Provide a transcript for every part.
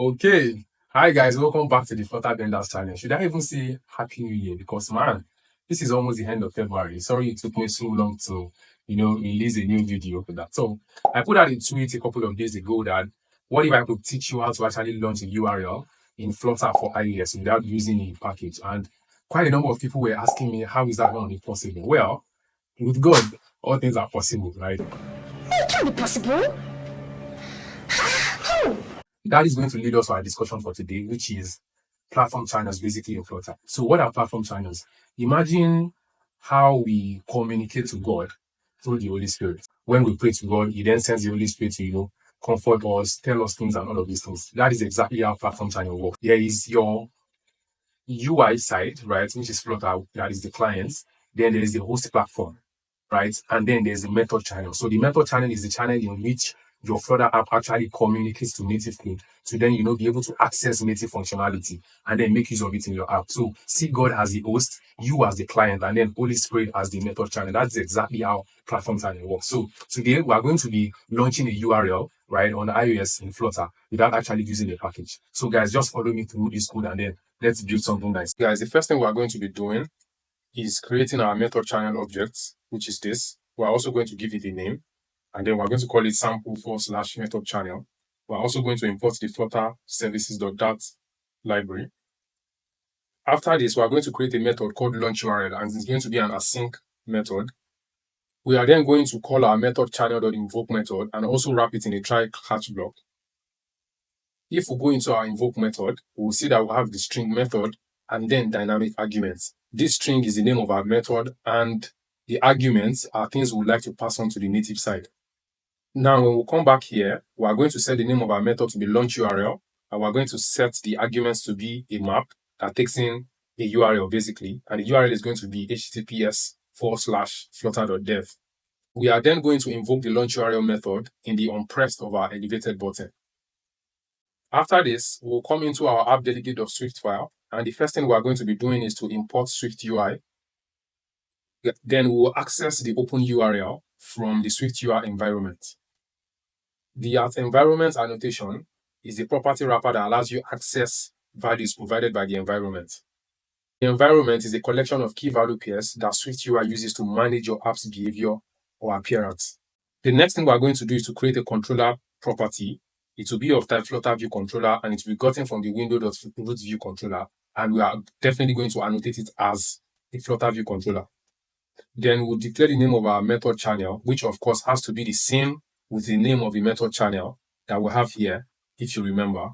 Okay. Hi guys, welcome back to the Flutter Benders channel. Should I even say Happy New Year? Because man, this is almost the end of February. Sorry it took me so long to, release a new video for that. So I put out a tweet a couple of days ago that what if I could teach you how to actually launch a URL in Flutter for iOS without using a package? And quite a number of people were asking me, how is that going to be possible? Well, with God, all things are possible, right? It can be possible. That is going to lead us to our discussion for today, which is platform channels basically in Flutter. So what are platform channels? Imagine how we communicate to God through the Holy Spirit. When we pray to God, He then sends the Holy Spirit to, comfort us, tell us things and all of these things. That is exactly how platform channel works. There is your UI side, right, which is Flutter, that is the client. Then there is the host platform, right? And then there's the method channel. So the method channel is the channel in which your Flutter app actually communicates to native code to then, be able to access native functionality and then make use of it in your app. So see God as the host, you as the client, and then Holy Spirit as the method channel. That's exactly how platform channel works. So today we are going to be launching a URL, right, on iOS in Flutter without actually using a package. So guys, just follow me through this code and then let's build something nice. Guys, the first thing we are going to be doing is creating our method channel object, which is this. We're also going to give it a name, and then we're going to call it sample/method channel. We're also going to import the Flutter services.dat library. After this, we're going to create a method called launch URL, and it's going to be an async method. We are then going to call our method channel.invoke method and also wrap it in a try catch block. If we go into our invoke method, we'll see that we have the string method and then dynamic arguments. This string is the name of our method, and the arguments are things we would like to pass on to the native side. Now, when we come back here, we are going to set the name of our method to be launch URL, and we're going to set the arguments to be a map that takes in a URL basically, and the URL is going to be https://flutter.dev. We are then going to invoke the launch URL method in the onPressed of our elevated button. After this, we'll come into our app delegate.swift file, and the first thing we're going to be doing is to import Swift UI. Then we'll access the open URL from the Swift UI environment. The @environment annotation is a property wrapper that allows you access values provided by the environment. The environment is a collection of key value pairs that Swift UI uses to manage your app's behavior or appearance. The next thing we're going to do is to create a controller property. It will be of type Flutter view controller, and it will be gotten from the window.root view controller, and we are definitely going to annotate it as a Flutter view controller. Then we'll declare the name of our method channel, which of course has to be the same with the name of the method channel that we have here, if you remember.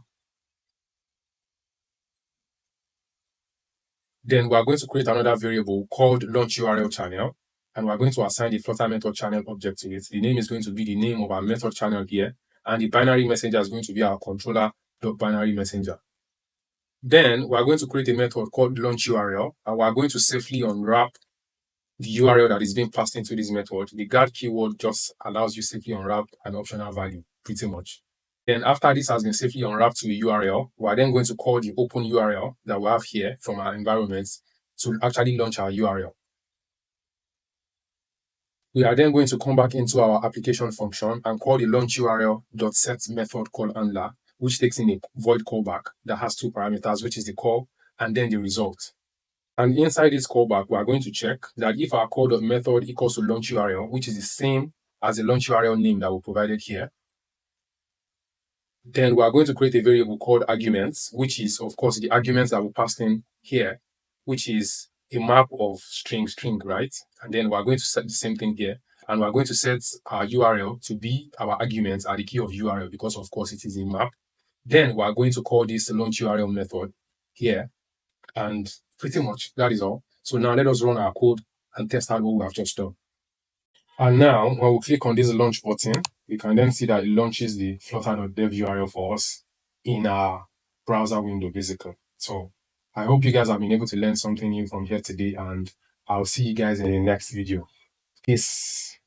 Then we are going to create another variable called launch URL channel, and we're going to assign the Flutter method channel object to it. The name is going to be the name of our method channel here, and the binary messenger is going to be our controller.binary messenger. Then we're going to create a method called launch URL, and we're going to safely unwrap the URL that is being passed into this method. The guard keyword just allows you safely unwrap an optional value, pretty much. Then after this has been safely unwrapped to a URL, we're then going to call the open URL that we have here from our environment to actually launch our URL. We are then going to come back into our application function and call the launch URL.set method call handler, which takes in a void callback that has two parameters, which is the call and then the result. And inside this callback, we are going to check that if our call.method equals to launch URL, which is the same as the launch URL name that we provided here, then we are going to create a variable called arguments, which is, of course, the arguments that we passed in here, which is a map of string, right? And then we're going to set the same thing here. And we're going to set our URL to be our arguments at the key of URL because, of course, it is a map. Then we're going to call this launch URL method here. And pretty much that is all. So now let us run our code and test out what we have just done. And now, when we click on this launch button, we can then see that it launches the flutter.dev URL for us in our browser window, basically. So I hope you guys have been able to learn something new from here today, and I'll see you guys in the next video. Peace.